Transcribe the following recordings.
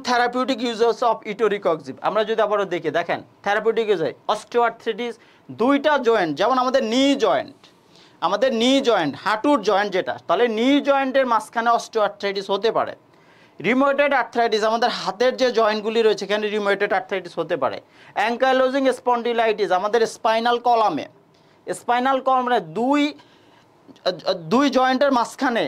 Therapeutic uses of etoricoxib আমরা যদি আবারও দেখি, দেখেন থেরাপিউটিক ইউজ হয় অস্টিওআর্থ্রাইটিস, দুইটা জয়েন্ট, যেমন আমাদের নি জয়েন্ট, আমাদের নি জয়েন্ট হাঁটুর জয়েন্ট যেটা, তাহলে নি জয়েন্টের মাঝখানে অস্টিওআর্থ্রাইটিস হতে পারে। রিউমেটয়েড আর্থ্রাইটিস, আমাদের হাতের যে জয়েন্টগুলি রয়েছে এখানে রিউমেটয়েড আর্থ্রাইটিস হতে পারে। অ্যাঙ্কাইলোজিং স্পন্ডিলাইটিস, আমাদের স্পাইনাল কলামে, স্পাইনাল কলামে দুই জয়েন্টের মাঝখানে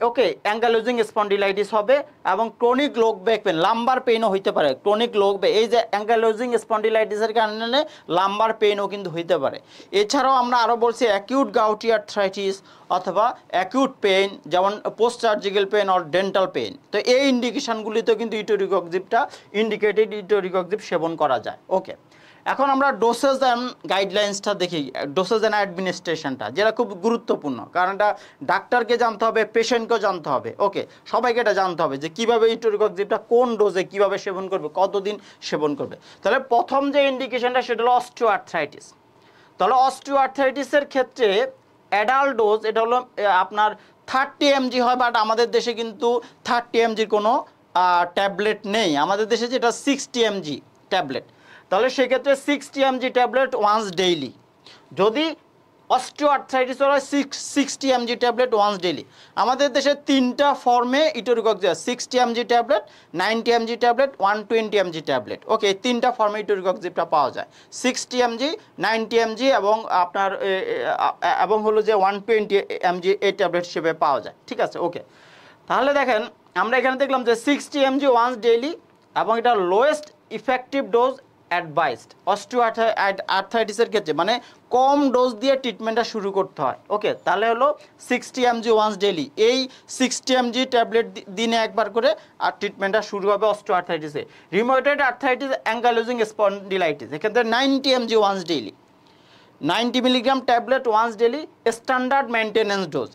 ওকে অ্যাঙ্কাইলোজিং স্পন্ডিলাইটিস হবে। এবং chronic low back pain, lumbar পেইনও হইতে পারে। ক্রনিক লো ব্যাক, এই যে অ্যাঙ্কাইলোজিং স্পন্ডিলাইটিসের কারণে লাম্বার পেইনও কিন্তু হইতে পারে। এছাড়াও আমরা আরও বলছি অ্যাকিউট গাউটি আর্থ্রাইটিস অথবা অ্যাকিউট পেইন, যেমন post surgical pain or dental pain. তো এই ইন্ডিকেশনগুলিতেও কিন্তু ইটোরিকক্সিবটা ইন্ডিকেটেড ইটোরিকক্সিব সেবন করা যায়। ওকে, এখন আমরা ডোসেজ অ্যান্ড গাইডলাইন্সটা দেখি, ডোসেজ অ্যান্ড অ্যাডমিনিস্ট্রেশনটা, যেটা খুব গুরুত্বপূর্ণ, কারণ এটা ডাক্তারকে জানতে হবে, পেশেন্টকেও জানতে হবে। ওকে, সবাইকে এটা জানতে হবে যে কীভাবে ইটোরিকক্সিবটা কোন ডোজে কীভাবে সেবন করবে, কতদিন সেবন করবে। তাহলে প্রথম যে ইন্ডিকেশনটা সেটা হলো অস্টিওআর্থ্রাইটিস। তাহলে অস্টিওআর্থ্রাইটিসের ক্ষেত্রে অ্যাডাল্ট ডোজ এটা হলো আপনার 30 mg হয়, বাট আমাদের দেশে কিন্তু 30 mg কোনো ট্যাবলেট নেই, আমাদের দেশে যেটা 60 mg ট্যাবলেট। তাহলে সেক্ষেত্রে 60 mg ট্যাবলেট ওয়ান্স ডেইলি। যদি অস্টিওআর্থ্রাইটিস হয় 60 mg ট্যাবলেট ওয়ান্স ডেইলি। আমাদের দেশে তিনটা ফর্মে etoricoxib, 60 mg tablet, 90 mg tablet, 120 mg tablet. Okay, তিনটা ফর্মে ইটোরিকক্সিবটা পাওয়া যায়, 60 mg, 90 mg এবং আপনার এবং হলো যে 120 mg এই ট্যাবলেট হিসেবে পাওয়া যায়। ঠিক আছে, ওকে। তাহলে দেখেন আমরা এখানে দেখলাম যে 60 mg ওয়ান্স ডেইলি এবং এটা লোয়েস্ট ইফেক্টিভ ডোজ অ্যাডভাইসড অস্টিওআর্থ্রাইটিসের ক্ষেত্রে, মানে কম ডোজ দিয়ে ট্রিটমেন্টটা শুরু করতে হয়। ওকে, তাহলে হলো 60 mg ওয়ান্স ডেইলি, এই 60 mg ট্যাবলেট দিনে একবার করে আর ট্রিটমেন্টটা শুরু হবে অস্টিওআর্থ্রাইটিসে। রিউমেটয়েড আর্থ্রাইটিস, অ্যাঙ্কাইলোজিং স্পন্ডিলাইটিস, এক্ষেত্রে 90 mg once daily, 90 milligram tablet once daily standard maintenance dose.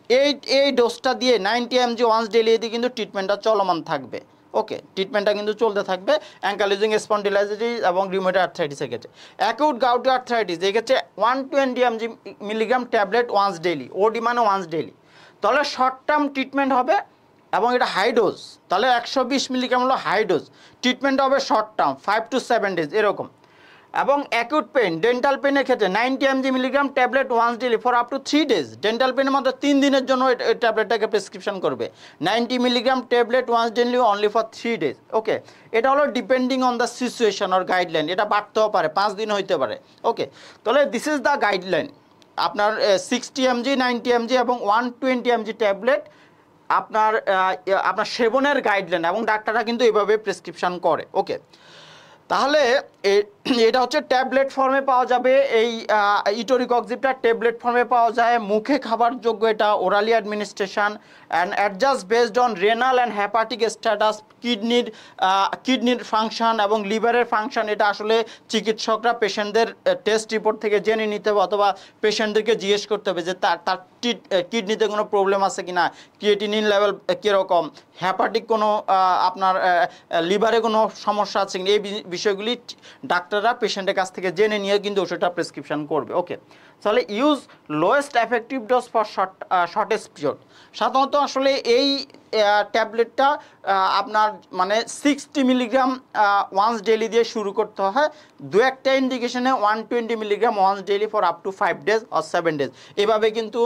এই ডোজটা দিয়ে 90 mg ওয়ান্স ডেইলি দিয়ে কিন্তু ট্রিটমেন্টটা চলমান থাকবে। ওকে, ট্রিটমেন্টটা কিন্তু চলতে থাকবে অ্যাঙ্কাইলোজিং স্পন্ডিলাইটিস এবং রিউমেটয়েড আর্থ্রাইটিসের ক্ষেত্রে। অ্যাকিউট গাউটি আর্থ্রাইটিস, এই ক্ষেত্রে 120 মিলিগ্রাম ট্যাবলেট ওয়ান্স ডেইলি, ওডি মানে ওয়ান্স ডেইলি। তাহলে শর্ট টার্ম ট্রিটমেন্ট হবে এবং এটা হাই ডোজ, তাহলে 120 মিলিগ্রাম হলো হাই ডোজ, ট্রিটমেন্টটা হবে শর্ট টার্ম 5 to 7 days এরকম। এবং অ্যাকিউট পেন, ডেন্টাল পেনের ক্ষেত্রে 90 mg milligram tablet once daily for up to 3 days। Dental পেনের মাত্র 3 দিনের জন্য এই ট্যাবলেটটাকে প্রেসক্রিপশন করবে, 90 milligram tablet once daily only for 3 days। Okay, এটা হলো depending on the situation or guideline, এটা বাড়তেও পারে, 5 দিন হইতে পারে। ওকে, তাহলে দিস ইজ দ্য গাইডলাইন। আপনার 60 mg, 90 mg এবং 120 mg ট্যাবলেট আপনার সেবনের গাইডলাইন, এবং ডাক্তাররা কিন্তু এইভাবে প্রেসক্রিপশন করে। ওকে, তাহলে এটা হচ্ছে ট্যাবলেট ফর্মে পাওয়া যাবে, এই ইটোরিকক্সিবটা ট্যাবলেট ফর্মে পাওয়া যায়, মুখে খাবার যোগ্য, এটা orally administration and adjust based on renal and hepatic status, কিডনির ফাংশন এবং লিভারের ফাংশন। এটা আসলে চিকিৎসকরা পেশেন্টদের টেস্ট রিপোর্ট থেকে জেনে নিতে হবে, অথবা পেশেন্টদেরকে জিজ্ঞেস করতে হবে যে তার কিডনিতে কোনো প্রবলেম আছে কিনা, ক্রিয়েটিনিন লেভেল কীরকম, হেপাটিক কোনো আপনার লিভারে কোনো সমস্যা আছে কিনা, এই বিষয়গুলি ডাক্তাররা পেশেন্টের কাছ থেকে জেনে নিয়ে কিন্তু ওষুধটা প্রেসক্রিপশন করবে। ওকে, তাহলে use lowest effective dose for shortest period. সাধারণত আসলে এই ট্যাবলেটটা আপনার মানে 60 মিলিগ্রাম ওয়ান্স ডেইলি দিয়ে শুরু করতে হয়, দু একটা ইন্ডিকেশনে 120 milligram once daily for up to 5 days or 7 days। এভাবে কিন্তু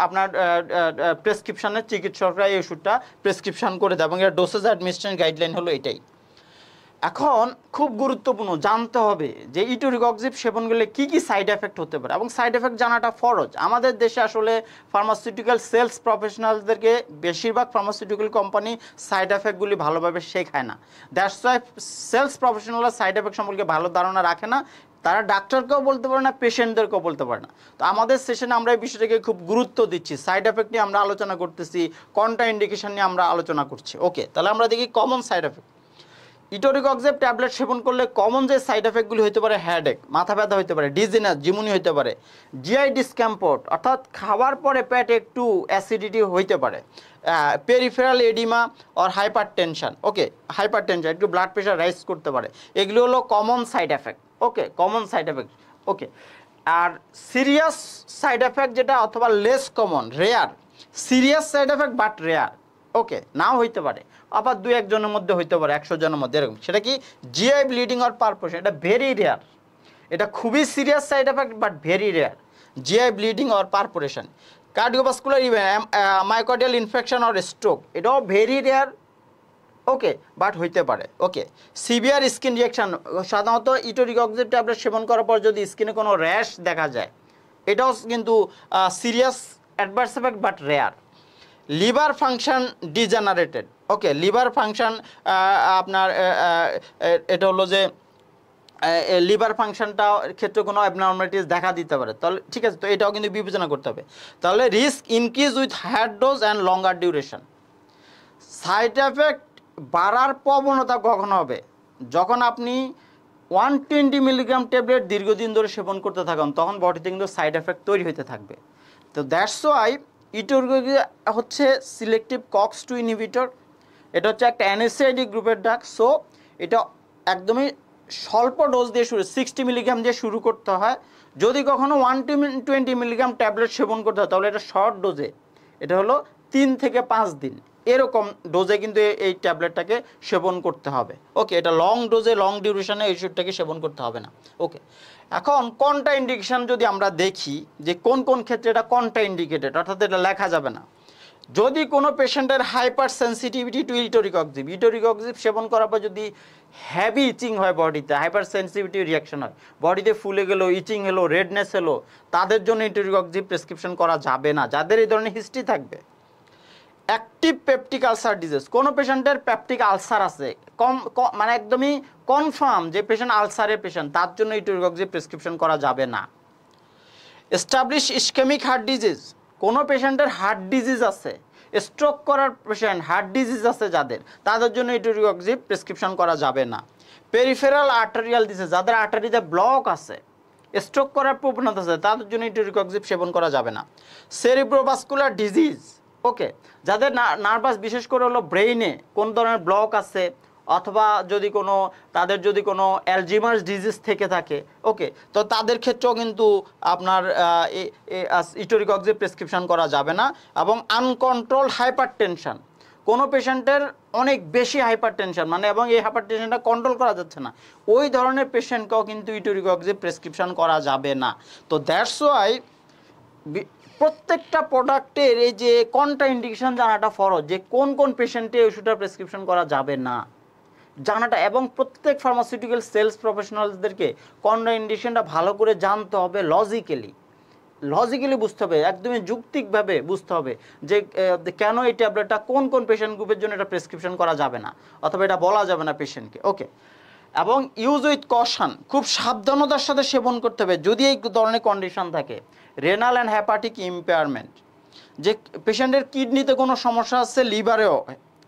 আপনার প্রেসক্রিপশনের চিকিৎসকরা এই ওষুধটা প্রেসক্রিপশন করে দেয়, এবং এর ডোসেজ অ্যাডমিনিস্ট্রেশন গাইডলাইন হলো এটাই। এখন খুব গুরুত্বপূর্ণ জানতে হবে যে ইটোরিকক্সিব সেবন করলে কী কী সাইড এফেক্ট হতে পারে, এবং সাইড এফেক্ট জানাটা ফরজ। আমাদের দেশে আসলে ফার্মাসিউটিক্যাল সেলস প্রফেশনালদেরকে বেশিরভাগ ফার্মাসিউটিক্যাল কোম্পানি সাইড এফেক্টগুলি ভালোভাবে শেখায় না। দ্যাটস ওয়াই সেলস প্রফেশনালরা সাইড এফেক্ট সম্পর্কে ভালো ধারণা রাখে না, তারা ডাক্তারকেও বলতে পারে না, পেশেন্টদেরকেও বলতে পারে না। তো আমাদের সেশনে আমরা এই বিষয়টাকে খুব গুরুত্ব দিচ্ছি, সাইড এফেক্ট নিয়ে আমরা আলোচনা করতেছি, কন্ট্রা ইন্ডিকেশন নিয়ে আমরা আলোচনা করছি। ওকে, তাহলে আমরা দেখি common side effect. Etoricoxib tablet সেবন করলে কমন যে সাইড এফেক্টগুলি হতে পারে, হেডেক, মাথা ব্যথা হতে পারে, ডিজিনেস, জিমুনি হতে পারে, জিআই ডিসকমফোর্ট অর্থাৎ খাওয়ার পরে পেটে একটু অ্যাসিডিটি হইতে পারে, peripheral oedema or hypertension. Okay, hypertension একটু ব্লাড প্রেশার রাইজ করতে পারে, এগুলো হলো common side effect. Okay, common side effect. Okay, আর সিরিয়াস সাইড এফেক্ট যেটা, অথবা less common, rare, serious side effect but rare. Okay, নাও হইতে পারে, আবার 2-1 জনের মধ্যে হইতে পারে, 100 জনের মধ্যে এরকম। সেটা কি জিআই ব্লিডিং অর পারফোরেশন, এটা ভেরি রেয়ার, এটা খুবই serious side effect but very rare. GI bleeding or perforation, cardiovascular event, myocardial infection or stroke, এটাও ভেরি রেয়ার, ওকে, বাট হইতে পারে। ওকে, সিভিয়ার স্কিন রিয়াকশান, সাধারণত ইটোরিকক্সিব ট্যাবলেট সেবন করার পর যদি স্কিনে কোনো র্যাশ দেখা যায়, এটাও কিন্তু serious adverse effect but rare. Liver function degenerated, okay, liver function আপনার এটা হলো যে লিভার ফাংশনটা ক্ষেত্রে কোনো অ্যাবনর্মালিটিস দেখা দিতে পারে, তাহলে ঠিক আছে, তো এটাও কিন্তু বিবেচনা করতে হবে। তাহলে risk increase with higher dose and longer duration, side effect বাড়ার প্রবণতা কখন হবে? যখন আপনি 120 মিলিগ্রাম ট্যাবলেট দীর্ঘদিন ধরে সেবন করতে থাকেন, তখন বডিতে কিন্তু সাইড এফেক্ট তৈরি হতে থাকবে। তো দ্যাটস ওয়াই ইটোরিকক্সিব হচ্ছে সিলেক্টিভ COX-2 ইনহিবিটর, এটা হচ্ছে একটা NSAID গ্রুপের ড্রাগ। সো এটা একদমই স্বল্প ডোজ দিয়ে শুরু, 60 মিলিগ্রাম দিয়ে শুরু করতে হয়। যদি কখনো 120 মিলিগ্রাম ট্যাবলেট সেবন করতে হয়, তাহলে এটা শর্ট ডোজে, এটা হলো 3 থেকে 5 দিন এরকম ডোজে কিন্তু এই ট্যাবলেটটাকে সেবন করতে হবে। ওকে, এটা লং ডোজে লং ডিউরেশনে এই ওষুধটাকে সেবন করতে হবে না। ওকে, এখন কন্ট্রা ইন্ডিকেশন যদি আমরা দেখি যে কোন কোন ক্ষেত্রে এটা কন্ট্রা ইন্ডিকেটেড, অর্থাৎ এটা লেখা যাবে না। যদি কোনো পেশেন্টের হাইপার সেন্সিটিভিটি টু ইটোরিকক্সিব সেবন করার পর যদি হ্যাভি ইচিং হয়, বডিতে হাইপার সেন্সিটিভিটি রিয়াকশন হয়, বডিতে ফুলে গেলো, ইচিং হলো, রেডনেস হলো, তাদের জন্য ইটোরিকক্সিব প্রেসক্রিপশন করা যাবে না, যাদের এই ধরনের হিস্ট্রি থাকবে। অ্যাক্টিভ পেপটিক আলসার ডিজিজ, কোনো পেশেন্টের পেপটিক আলসার আছে, মানে একদমই কনফার্ম যে পেশেন্ট আলসারের পেশেন্ট, তার জন্য ইটোরিকক্সিব প্রেসক্রিপশন করা যাবে না। এস্টাবলিশ ইসকেমিক হার্ট ডিজিজ, কোনো পেশেন্টের হার্ট ডিজিজ আছে, স্ট্রোক করার পেশেন্ট, হার্ট ডিজিজ আছে যাদের, তাদের জন্য ইটোরিকক্সিব প্রেসক্রিপশন করা যাবে না। পেরিফেরাল আর্টারিয়াল ডিজিজ, যাদের আর্টারিতে ব্লক আছে, স্ট্রোক করার প্রবণতা আছে, তাদের জন্য ইটোরিকক্সিব সেবন করা যাবে না। সেরিব্রোভাস্কুলার ডিজিজ, ওকে, যাদের নার্ভাস, বিশেষ করে হলো ব্রেইনে কোন ধরনের ব্লক আছে, অথবা যদি কোনো তাদের যদি কোনো অ্যালজিমার্স ডিজিজ থেকে থাকে, ওকে, তো তাদের ক্ষেত্রেও কিন্তু আপনার ইটোরিকক্সিব প্রেসক্রিপশন করা যাবে না। এবং আনকন্ট্রোলড হাইপার টেনশন, কোনো পেশেন্টের অনেক বেশি হাইপার টেনশন মানে, এবং এই হাইপার টেনশনটা কন্ট্রোল করা যাচ্ছে না, ওই ধরনের পেশেন্টকেও কিন্তু ইটোরিকক্সিব প্রেসক্রিপশন করা যাবে না। তো দ্যাটস ওয়াই প্রত্যেকটা প্রোডাক্টের এই যে কন্ট্রা ইন্ডিকেশন জানাটা ফরজ, যে কোন কোন পেশেন্টে ওষুধটা প্রেসক্রিপশন করা যাবে না জানাটা, এবং প্রত্যেক ফার্মাসিউটিক্যাল সেলস প্রফেশনালসদেরকে কন্ট্রা ইন্ডিকেশনটা ভালো করে জানতে হবে, লজিক্যালি বুঝতে হবে, একদমই যৌক্তিকভাবে বুঝতে হবে যে কেন এই ট্যাবলেটটা কোন কোন পেশেন্ট গ্রুপের জন্য এটা প্রেসক্রিপশন করা যাবে না, অথবা এটা বলা যাবে না পেশেন্টকে। ওকে, এবং ইউজ উইথ কশন, খুব সাবধানতার সাথে সেবন করতে হবে যদি এই ধরনের কন্ডিশন থাকে। রেনাল অ্যান্ড হ্যাপাটিক ইম্পেয়ারমেন্ট, যে পেশেন্টের কিডনিতে কোনো সমস্যা আছে, লিভারেও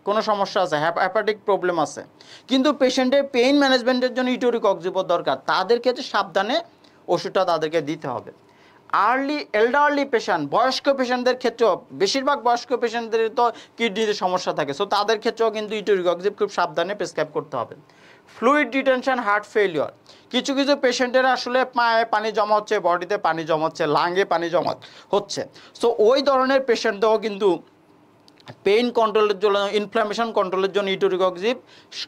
কোনো সমস্যা আছে, হ্যাপাটিক প্রবলেম আছে, কিন্তু পেশেন্টের পেইন ম্যানেজমেন্টের জন্য ইটোরিকক্সিব দরকার, তাদের ক্ষেত্রে সাবধানে ওষুধটা তাদেরকে দিতে হবে। এল্ডারলি পেশেন্ট, বয়স্ক পেশেন্টদের ক্ষেত্রেও, বেশিরভাগ বয়স্ক পেশেন্টদের তো কিডনিতে সমস্যা থাকে, সো তাদের ক্ষেত্রেও কিন্তু ইটোরিকক্সিব খুব সাবধানে প্রেসক্রাইব করতে হবে। ফ্লুইড রিটেনশন, হার্ট ফেলিওর, কিছু কিছু পেশেন্টের আসলে পায়ে পানি জমা হচ্ছে, বডিতে পানি জমা হচ্ছে, লাঙে পানি জমা হচ্ছে, সো ওই ধরনের পেশেন্টদেরও কিন্তু পেইন কন্ট্রোলের জন্য, ইনফ্লামেশন কন্ট্রোলের জন্য ইটোরিকক্সিব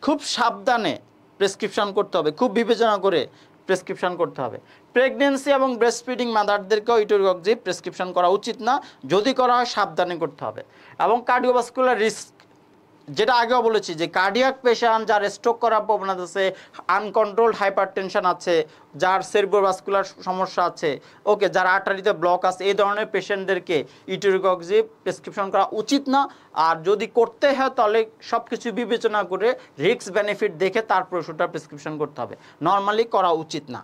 খুব সাবধানে প্রেসক্রিপশন করতে হবে, খুব বিবেচনা করে প্রেসক্রিপশন করতে হবে। প্রেগনেন্সি এবং ব্রেস্ট ফিডিং মাদারদেরকেও ইটোরিকক্সিব প্রেসক্রিপশন করা উচিত না, যদি করা হয় সাবধানে করতে হবে। এবং কার্ডিওভাস্কুলার রিস্ক, যেটা আগেও বলেছি যে কার্ডিয়াক পেশেন্ট, যার স্ট্রোক করার প্রবণতা আছে, আনকন্ট্রোলড হাইপারটেনশন আছে, যার সেরিব্রোভাস্কুলার সমস্যা আছে, ওকে, যার আর্টারিতে ব্লক আছে, এই ধরনের পেশেন্টদেরকে ইটোরিকক্সিব প্রেসক্রিপশন করা উচিত না। আর যদি করতে হয় তাহলে সব কিছু বিবেচনা করে রিস্ক বেনিফিট দেখে তারপর ওষুধটা প্রেসক্রিপশন করতে হবে, নর্মালি করা উচিত না।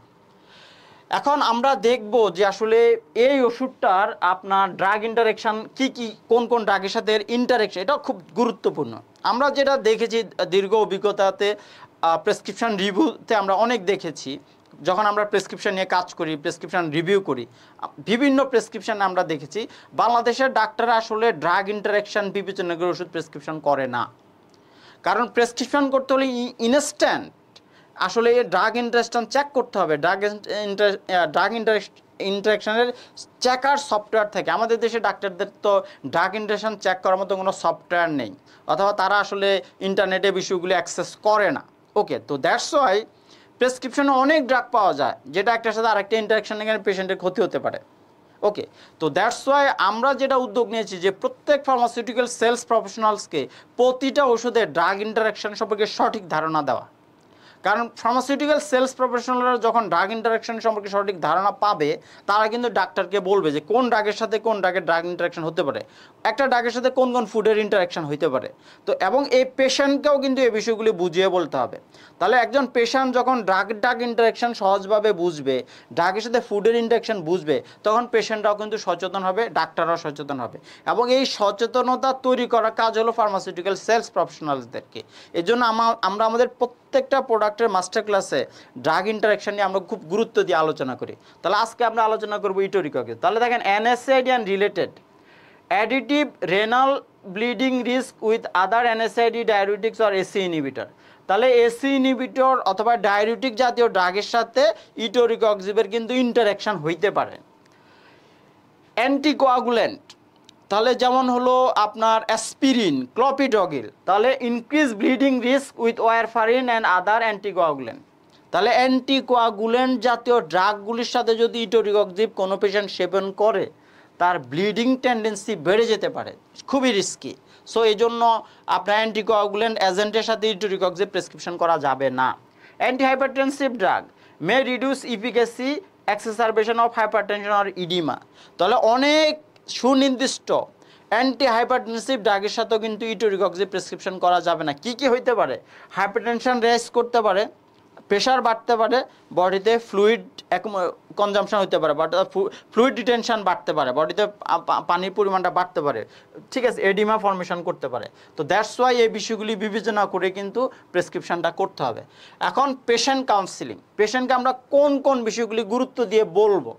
এখন আমরা দেখব যে আসলে এই ওষুধটার আপনার ড্রাগ ইন্টারেকশন কি কি, কোন কোন ড্রাগের সাথে এর ইন্টারেকশন, এটা খুব গুরুত্বপূর্ণ। আমরা যেটা দেখেছি দীর্ঘ অভিজ্ঞতাতে, প্রেসক্রিপশন রিভিউতে আমরা অনেক দেখেছি, যখন আমরা প্রেসক্রিপশন নিয়ে কাজ করি, প্রেসক্রিপশন রিভিউ করি, বিভিন্ন প্রেসক্রিপশানে আমরা দেখেছি বাংলাদেশের ডাক্তাররা আসলে ড্রাগ ইন্টারেকশন বিবেচনা করে ওষুধ প্রেসক্রিপশন করে না। কারণ প্রেসক্রিপশন করতে হলে ইনস্ট্যান্ট আসলে ড্রাগ ইন্টারেকশন চেক করতে হবে, ড্রাগ ইন্টারাকশানের চেকার সফটওয়্যার থাকে। আমাদের দেশে ডাক্তারদের তো ড্রাগ ইন্টারাকশান চেক করার মতো কোনো সফটওয়্যার নেই, অথবা তারা আসলে ইন্টারনেটে বিষয়গুলি অ্যাক্সেস করে না। ওকে, তো দ্যাটস ওয়াই প্রেসক্রিপশনে অনেক ড্রাগ পাওয়া যায় যেটা একটার সাথে আরেকটা ইন্টারাকশান এখানে পেশেন্টের ক্ষতি হতে পারে। ওকে, তো দ্যাটস ওয়াই আমরা যেটা উদ্যোগ নিয়েছি যে প্রত্যেক ফার্মাসিউটিক্যাল সেলস প্রফেশনালসকে প্রতিটা ওষুধের ড্রাগ ইন্টারাকশান সম্পর্কে সঠিক ধারণা দেওয়া। কারণ ফার্মাসিউটিক্যাল সেলস প্রফেশনালরা যখন ড্রাগ ইন্টারাকশন সম্পর্কে সঠিক ধারণা পাবে, তারা কিন্তু ডাক্তারকে বলবে যে কোন ড্রাগের সাথে কোন ড্রাগের ড্রাগ ইন্টারাকশন হতে পারে, একটা ড্রাগের সাথে কোন কোন ফুডের ইন্টারাকশন হতে পারে। তো এবং এই পেশেন্টকেও কিন্তু এই বিষয়গুলি বুঝিয়ে বলতে হবে। তাহলে একজন পেশেন্ট যখন ড্রাগ ইন্টারাকশন সহজভাবে বুঝবে, ড্রাগের সাথে ফুডের ইন্টারাকশন বুঝবে, তখন পেশেন্টরাও কিন্তু সচেতন হবে, ডাক্তাররাও সচেতন হবে। এবং এই সচেতনতা তৈরি করার কাজ হলো ফার্মাসিউটিক্যাল সেলস প্রফেশনালসদেরকে। এই জন্য আমরা আমাদের প্রত্যেকটা প্রোডাক্টের মাস্টার ক্লাসে ড্রাগ ইন্টারাকশন নিয়ে আমরা খুব গুরুত্ব দিয়ে আলোচনা করি। তাহলে আজকে আমরা আলোচনা করবো ইটোরিককে। তাহলে দেখেন NSAID and related additive renal bleeding risk with other NSAID diabetics or AC inhibitor. তাহলে AC ইনহিবিটর অথবা ডায়াবেটিক জাতীয় ড্রাগের সাথে ইটোরিকক্সিবের কিন্তু ইন্টারাকশন হইতে পারে। অ্যান্টিকোয়াগুলেন্ট, তাহলে যেমন হলো আপনার অ্যাসপিরিন, ক্লোপিডোগ্রিল, তাহলে increase bleeding risk with warfarin and other anticoagulant. তাহলে অ্যান্টিকোয়াগুলেন্ট জাতীয় ড্রাগগুলির সাথে যদি ইটোরিকক্সিব কোনো পেশেন্ট সেবন করে, তার ব্লিডিং টেন্ডেন্সি বেড়ে যেতে পারে, খুবই রিস্কি। সো এই জন্য আপনার অ্যান্টিকোয়াগুলেন্ট এজেন্টের সাথে ইটোরিকক্সিব প্রেসক্রিপশন করা যাবে না। Antihypertensive drug may reduce efficacy exacerbation of hypertension or oedema. তাহলে অনেক সুনির্দিষ্ট অ্যান্টি হাইপারটেনসিভ ড্রাগের সাথেও কিন্তু ইটোরিকক্সিব প্রেসক্রিপশন করা যাবে না। কি কি হইতে পারে? হাইপারটেনশন রেজ করতে পারে, প্রেশার বাড়তে পারে, বডিতে ফ্লুইড কনজামশন হতে পারে, ফ্লুইড ডিটেনশন বাড়তে পারে, বডিতে পানির পরিমাণটা বাড়তে পারে, ঠিক আছে, এডিমা ফর্মেশন করতে পারে। তো দ্যাটস ওয়াই এই বিষয়গুলি বিবেচনা করে কিন্তু প্রেসক্রিপশনটা করতে হবে। এখন পেশেন্ট কাউন্সিলিং, পেশেন্টকে আমরা কোন কোন বিষয়গুলি গুরুত্ব দিয়ে বলবো।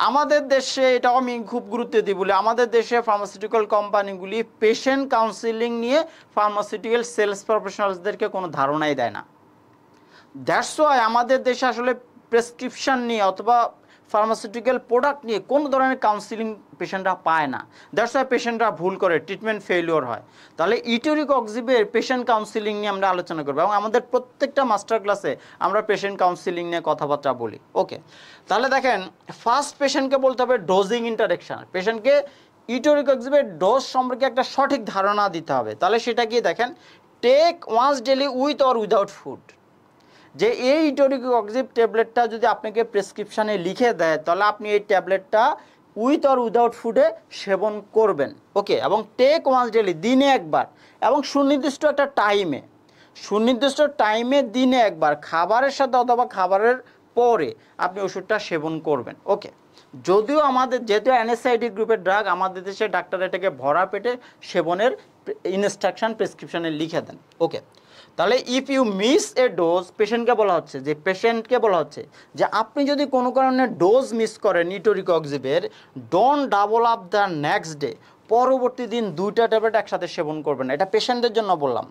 আমাদের দেশে, এটাও আমি খুব গুরুত্ব দিই বলে, আমাদের দেশে ফার্মাসিউটিক্যাল কোম্পানিগুলি পেশেন্ট কাউন্সিলিং নিয়ে ফার্মাসিউটিক্যাল সেলস প্রফেশনালসদেরকে কোনো ধারণাই দেয় না। দ্যাটস ওয়াই আমাদের দেশে আসলে প্রেসক্রিপশন নিয়ে অথবা ফার্মাসিউটিক্যাল প্রোডাক্ট নিয়ে কোনো ধরনের কাউন্সিলিং পেশেন্টরা পায় না। দ্যাটস ওয়াই পেশেন্টরা ভুল করে, ট্রিটমেন্ট ফেলিওর হয়। তাহলে ইটোরিকক্সিবের পেশেন্ট কাউন্সিলিং নিয়ে আমরা আলোচনা করবো, এবং আমাদের প্রত্যেকটা মাস্টার ক্লাসে আমরা পেশেন্ট কাউন্সিলিং নিয়ে কথাবার্তা বলি। ওকে, তাহলে দেখেন ফার্স্ট পেশেন্টকে বলতে হবে ডোজিং ইন্টারেকশন। পেশেন্টকে ইটোরিকক্সিবের ডোজ সম্পর্কে একটা সঠিক ধারণা দিতে হবে। তাহলে সেটা কি দেখেন, take once daily with or without food. যে এই ইটোরিকক্সিব ট্যাবলেটটা যদি আপনাকে প্রেসক্রিপশানে লিখে দেয়, তাহলে আপনি এই ট্যাবলেটটা উইথ অর উইদাউট ফুডে সেবন করবেন। ওকে, এবং টেক ওয়ান্স ডেলি, দিনে একবার, এবং সুনির্দিষ্ট একটা টাইমে, সুনির্দিষ্ট টাইমে দিনে একবার, খাবারের সাথে অথবা খাবারের পরে আপনি ওষুধটা সেবন করবেন। ওকে, যদিও আমাদের যেহেতু NSAID গ্রুপের ড্রাগ, আমাদের দেশে ডাক্তার এটাকে ভরা পেটে সেবনের ইনস্ট্রাকশন প্রেসক্রিপশানে লিখে দেন। ওকে, তাহলে if you miss a dose, পেশেন্টকে বলা হচ্ছে যে আপনি যদি কোনো কারণে ডোজ মিস করেন ইটোরিকক্সিবের, don't double up the next day, পরবর্তী দিন 2টা ট্যাবলেট একসাথে সেবন করবেন। এটা পেশেন্টের জন্য বললাম।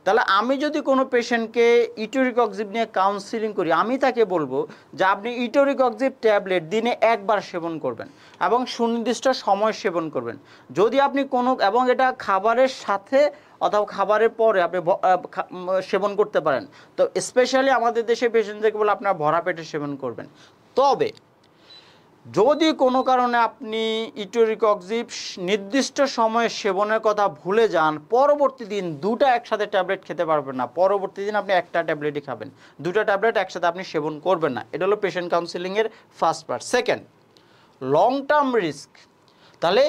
তাহলে আমি যদি কোনো পেশেন্টকে ইটোরিকক্সিব নিয়ে কাউন্সিলিং করি, আমি তাকে বলবো যে আপনি ইটোরিকক্সিব ট্যাবলেট দিনে একবার সেবন করবেন এবং সুনির্দিষ্ট সময় সেবন করবেন। যদি আপনি কোনো, এবং এটা খাবারের সাথে অথবা খাবারের পরে আপনি সেবন করতে পারেন। তো স্পেশালি আমাদের দেশে পেশেন্টদেরকে বলে আপনার ভরা পেটে সেবন করবেন। তবে যদি কোনো কারণে আপনি ইটোরিকক্সিব নির্দিষ্ট সময়ে সেবনের কথা ভুলে যান, পরবর্তী দিন 2টা একসাথে ট্যাবলেট খেতে পারবেন না, পরবর্তী দিন আপনি একটা ট্যাবলেটই খাবেন, 2টা ট্যাবলেট একসাথে আপনি সেবন করবেন না। এটা হলো পেশেন্ট কাউন্সিলিংয়ের first part. Second, long term risk. তাহলে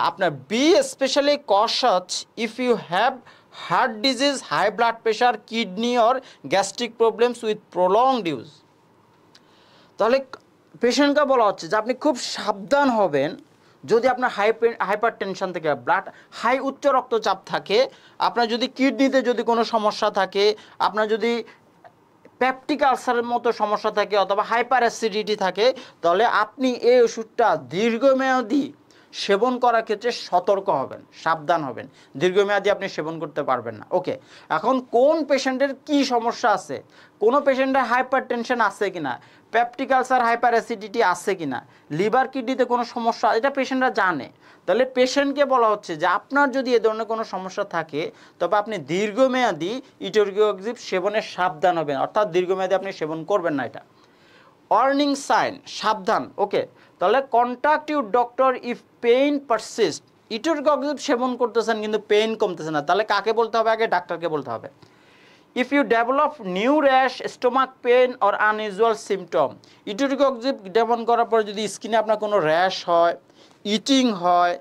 আপনার be specially cautious if you have heart disease, high blood pressure, kidney or gastric problems with prolonged use. তাহলে পেশেন্টকে বলা হচ্ছে যে আপনি খুব সাবধান হবেন যদি আপনার হাইপার টেনশন থেকে, ব্লাড উচ্চ রক্তচাপ থাকে, আপনার যদি কিডনিতে যদি কোনো সমস্যা থাকে, আপনার যদি পেপটিক আলসারের মতো সমস্যা থাকে অথবা হাইপার অ্যাসিডিটি থাকে, তাহলে আপনি এই ওষুধটা দীর্ঘমেয়াদী সেবন করার ক্ষেত্রে সতর্ক হবেন, সাবধান হবেন, দীর্ঘমেয়াদী আপনি সেবন করতে পারবেন না। ওকে, এখন কোন পেশেন্টের কি সমস্যা আছে, কোনো পেশেন্টের হাইপার টেনশন আছে কিনা, পেপটিক আলসার, হাইপার অ্যাসিডিটি আছে কিনা, লিভার কিডনিতে কোনো সমস্যা, এটা পেশেন্টরা জানে। তাহলে পেশেন্টকে বলা হচ্ছে যে আপনার যদি এ ধরনের কোনো সমস্যা থাকে তবে আপনি দীর্ঘমেয়াদী ইটোরিকোক্সিব সেবনে সাবধান হবেন, অর্থাৎ দীর্ঘমেয়াদী আপনি সেবন করবেন না। এটা ওয়ার্নিং সাইন, সাবধান। ওকে, তাহলে contact your doctor if pain persist. Etoricoxib সেবন করতেছেন কিন্তু পেইন কমতেছে না, তাহলে কাকে বলতে হবে? আগে ডাক্তারকে বলতে হবে। If you develop new rash, stomach pain or unusual symptom, etoricoxib সেবন করার পর যদি স্কিনে আপনার কোনো র্যাশ হয়, ইটিং হয়,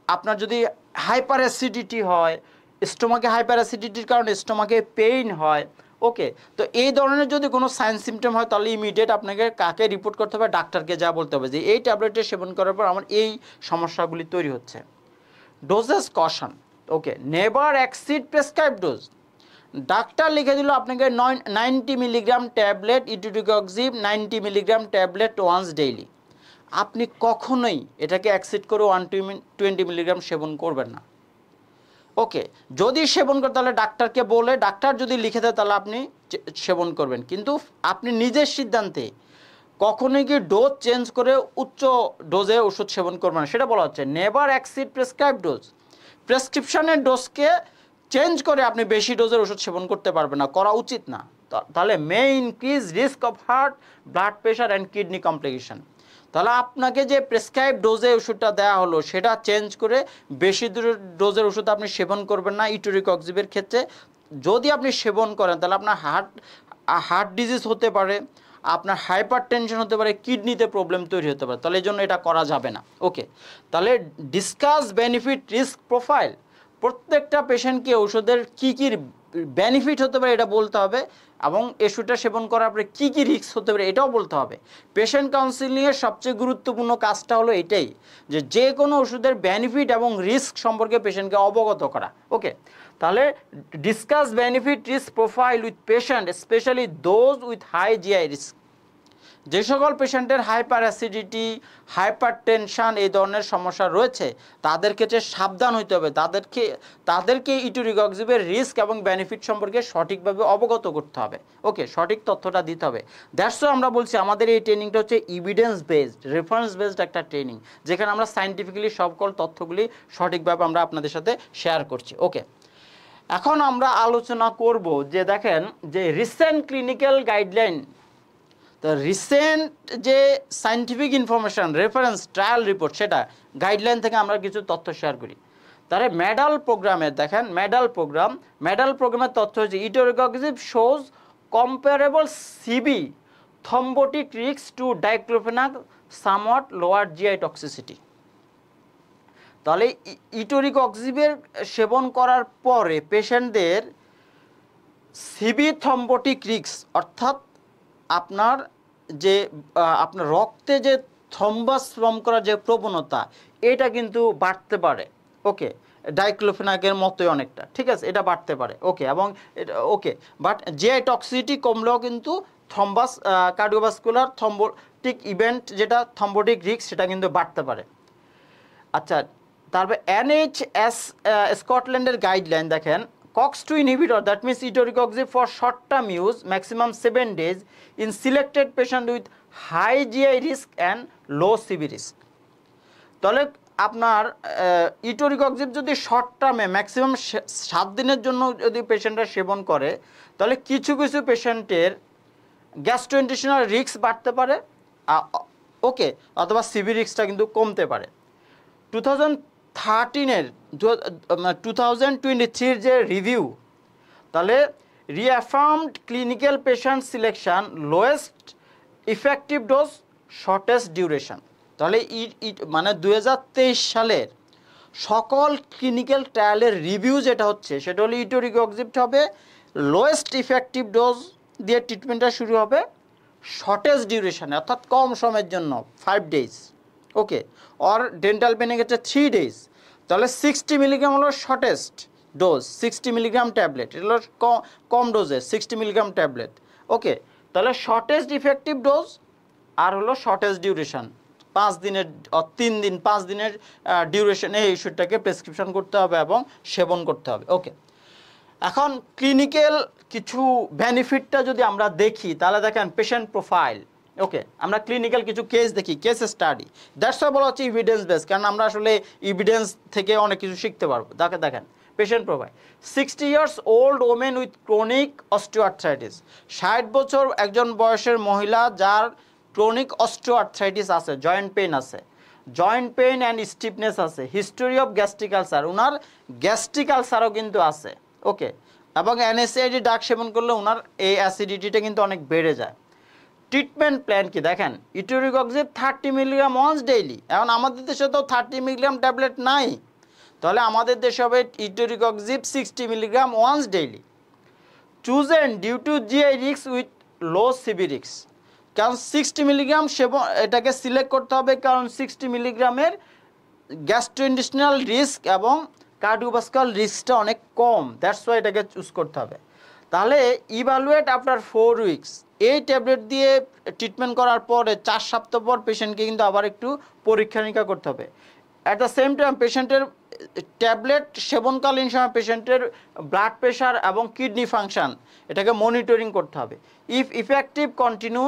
আপনার যদি হাইপার অ্যাসিডিটি হয়, স্টোমাকে হাইপার অ্যাসিডিটির কারণে স্টোমাকে পেইন হয়, ওকে, তো এই ধরনের যদি কোনো সাইন সিমটম হয় তাহলে ইমিডিয়েট আপনাকে কাকে রিপোর্ট করতে হবে? ডাক্তারকে যা বলতে হবে যে এই ট্যাবলেটটা সেবন করার পর আমার এই সমস্যাগুলি তৈরি হচ্ছে। Doses caution, okay, never exceed prescribe dose. ডাক্তার লিখে দিল আপনাকে 90 milligram tablet etoricoxib, 90 milligram tablet once daily, আপনি কখনোই এটাকে অ্যাক্সিড করে 120 মিলিগ্রাম সেবন করবেন না। ওকে, যদি সেবন করেন তাহলে ডাক্তারকে বলে, ডাক্তার যদি লিখে দেয় তাহলে আপনি সেবন করবেন, কিন্তু আপনি নিজের সিদ্ধান্তে কখনোই কি ডোজ চেঞ্জ করে উচ্চ ডোজে ওষুধ সেবন করবেন না, সেটা বলা হচ্ছে। নেভার এক্সিড প্রেসক্রাইব ডোজ, প্রেসক্রিপশনের ডোজকে চেঞ্জ করে আপনি বেশি ডোজের ওষুধ সেবন করতে পারবেন না, করা উচিত না। তাহলে may increase risk of heart, blood pressure and kidney complication. তাহলে আপনাকে যে প্রেসক্রাইব ডোজে ওষুধটা দেওয়া হলো সেটা চেঞ্জ করে বেশি ডোজের ওষুধ আপনি সেবন করবেন না ইটোরিকোক্সিবের ক্ষেত্রে। যদি আপনি সেবন করেন তাহলে আপনার হার্ট ডিজিজ হতে পারে, আপনার হাইপার টেনশন হতে পারে, কিডনিতে প্রবলেম তৈরি হতে পারে, তাহলে এই জন্য এটা করা যাবে না। ওকে, তাহলে ডিসকাস বেনিফিট রিস্ক প্রোফাইল, প্রত্যেকটা পেশেন্টকে ওষুধের কী কী বেনিফিট হতে পারে এটা বলতে হবে, এবং ওষুধটা সেবন করার পরে কী কী রিস্ক হতে পারে এটাও বলতে হবে। পেশেন্ট কাউন্সিলিংয়ের সবচেয়ে গুরুত্বপূর্ণ কাজটা হলো এটাই, যে কোনো ওষুধের বেনিফিট এবং রিস্ক সম্পর্কে পেশেন্টকে অবগত করা। ওকে, তাহলে discuss benefit risk profile with patient, specially those with high GI risk. যে সকল পেশেন্টের হাইপার অ্যাসিডিটি, হাইপার টেনশন এই ধরনের সমস্যা রয়েছে তাদের ক্ষেত্রে সাবধান হইতে হবে, তাদেরকে ইটোরিকোক্সিবের রিস্ক এবং বেনিফিট সম্পর্কে সঠিকভাবে অবগত করতে হবে। ওকে, সঠিক তথ্যটা দিতে হবে। দ্যাটস ওয়াই আমরা বলছি আমাদের এই ট্রেনিংটা হচ্ছে এভিডেন্স বেসড, রেফারেন্স বেসড একটা ট্রেনিং, যেখানে আমরা সায়েন্টিফিক্যালি সকল তথ্যগুলি সঠিকভাবে আমরা আপনাদের সাথে শেয়ার করছি। ওকে, এখন আমরা আলোচনা করব যে দেখেন যে রিসেন্ট ক্লিনিক্যাল গাইডলাইন, তো রিসেন্ট যে scientific information, reference, trial report, সেটা গাইডলাইন থেকে আমরা কিছু তথ্য শেয়ার করি। তাহলে মেডাল প্রোগ্রামে দেখেন, মেডাল প্রোগ্রামের তথ্য হচ্ছে etoricoxib shows comparable CV thrombotic risk to diclofenac, somewhat lower GI toxicity. তাহলে ইটোরিকোক্সিবের সেবন করার পরে পেশেন্টদের সিবি থ্রম্বোটিক রিস্ক, অর্থাৎ আপনার রক্তে যে থ্রম্বাস ফর্ম করার যে প্রবণতা এটা কিন্তু বাড়তে পারে। ওকে, ডাইক্লোফেনাকের মতোই অনেকটা, ঠিক আছে, এটা বাড়তে পারে। ওকে, এবং ওকে, বাট জিআই টক্সিসিটি কমলেও কিন্তু থ্রম্বাস, কার্ডিওভাস্কুলার থ্রম্বোটিক ইভেন্ট, যেটা থ্রম্বোটিক রিস্ক, সেটা কিন্তু বাড়তে পারে। আচ্ছা, তারপরে NHS স্কটল্যান্ডের গাইডলাইন দেখেন, COX-2 inhibitor, that means itoricoxib for short-term use, maximum 7 days in selected patient with high GI risk and low CV risk. তাহলে আপনার ইটোরিকোক্সিব যদি শর্ট টার্মে ম্যাক্সিমাম 7 দিনের জন্য যদি পেশেন্টরা সেবন করে তাহলে কিছু কিছু পেশেন্টের গ্যাস্ট্রোইন্টেস্টিনাল রিস্ক বাড়তে পারে, ওকে, অথবা সিভি রিস্কটা কিন্তু কমতে পারে। 2023 যে রিভিউ, তাহলে reaffirmed clinical patient selection, lowest effective dose, shortest duration. তাহলে মানে 2023 সালের সকল ক্লিনিক্যাল ট্রায়ালের রিভিউ যেটা হচ্ছে সেটা হলো ইটোরিকোক্সিবটা হবে লোয়েস্ট ইফেক্টিভ ডোজ দিয়ে ট্রিটমেন্টটা শুরু হবে, শর্টেস্ট ডিউরেশনে, অর্থাৎ কম সময়ের জন্য 5 days, ওকে, অর ডেন্টাল পেনের ক্ষেত্রে 3 days। তাহলে 60 মিলিগ্রাম হলো শর্টেস্ট ডোজ, 60 মিলিগ্রাম ট্যাবলেট, এটা হলো কম ডোজে 60 মিলিগ্রাম ট্যাবলেট। ওকে, তাহলে শর্টেস্ট ইফেক্টিভ ডোজ আর হলো শর্টেস্ট ডিউরেশন, 5 দিনের 3 দিন 5 দিনের ডিউরেশনে এই ওষুধটাকে প্রেসক্রিপশন করতে হবে এবং সেবন করতে হবে। ওকে, এখন ক্লিনিক্যাল কিছু বেনিফিটটা যদি আমরা দেখি তাহলে দেখেন পেশেন্ট প্রোফাইল। ওকে, আমরা ক্লিনিক্যাল কিছু কেস দেখি, কেস স্টাডি, দ্যাটস ওয়াই বলা হচ্ছে ইভিডেন্স বেস, কারণ আমরা আসলে ইভিডেন্স থেকে অনেক কিছু শিখতে পারবো। দেখেন patient profile, 60 years old women with chronic osteoarthritis, 60 বছর একজন বয়সের মহিলা যার ক্রনিক অস্টিওআর্থ্রাইটিস আছে, জয়েন্ট পেইন আছে, জয়েন্ট পেইন অ্যান্ড স্টিফনেস আছে, হিস্টোরি অফ গ্যাস্ট্রিক আলসার, ওনার গ্যাস্ট্রিক আলসারও কিন্তু আছে। ওকে, এবং NSAID ডাক সেবন করলে ওনার এই অ্যাসিডিটিটা কিন্তু অনেক বেড়ে যায়। ট্রিটমেন্ট প্ল্যান কি দেখেন, ইটোরিকক্সিব 30 মিলিগ্রাম ওয়ান্স ডেইলি। এখন আমাদের দেশে তো 30 মিলিগ্রাম ট্যাবলেট নাই, তাহলে আমাদের দেশে হবে etoricoxib 60 milligram once daily. Chosen due to GI রিক্স উইথ লো সিবি রিক্স, কারণ 60 মিলিগ্রাম সেবন এটাকে সিলেক্ট করতে হবে, কারণ 60 মিলিগ্রামের গ্যাস্ট্রোইন্টেস্টিনাল রিস্ক এবং কার্ডিওভাস্কুলার রিস্কটা অনেক কম, দ্যাটস ওয়াই এটাকে চুজ করতে হবে। তাহলে ইভালুয়েট আফটার 4 উইকস, এই ট্যাবলেট দিয়ে ট্রিটমেন্ট করার পরে 4 সপ্তাহ পর পেশেন্টকে কিন্তু আবার একটু পরীক্ষা নিরীক্ষা করতে হবে। অ্যাট দ্য সেম টাইম পেশেন্টের ট্যাবলেট সেবনকালীন সময় পেশেন্টের ব্লাড প্রেশার এবং কিডনি ফাংশন এটাকে মনিটরিং করতে হবে। ইফ ইফেক্টিভ কন্টিনিউ,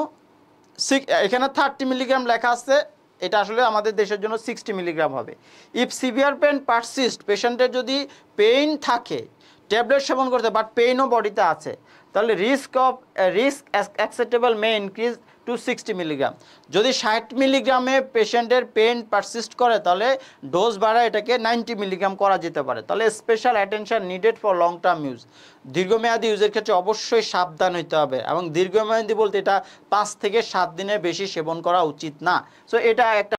এখানে 30 মিলিগ্রাম লেখা আছে, এটা আসলে আমাদের দেশের জন্য 60 মিলিগ্রাম হবে। ইফ সিভিয়ার পেন পারসিস্ট, পেশেন্টের যদি পেইন থাকে, ট্যাবলেট সেবন করতে বাট পেইনও বডিতে আছে, তাহলে risk acceptable may increase two 60 milligram. যদি 60 মিলিগ্রামে পেশেন্টের পেইন পারসিস্ট করে তাহলে ডোজ বাড়ায় এটাকে 90 মিলিগ্রাম করা যেতে পারে। তাহলে special attention needed for long term use, দীর্ঘমেয়াদী ইউজের ক্ষেত্রে অবশ্যই সাবধান হইতে হবে, এবং দীর্ঘমেয়াদী বলতে এটা 5 থেকে 7 দিনের বেশি সেবন করা উচিত না। সো এটা একটা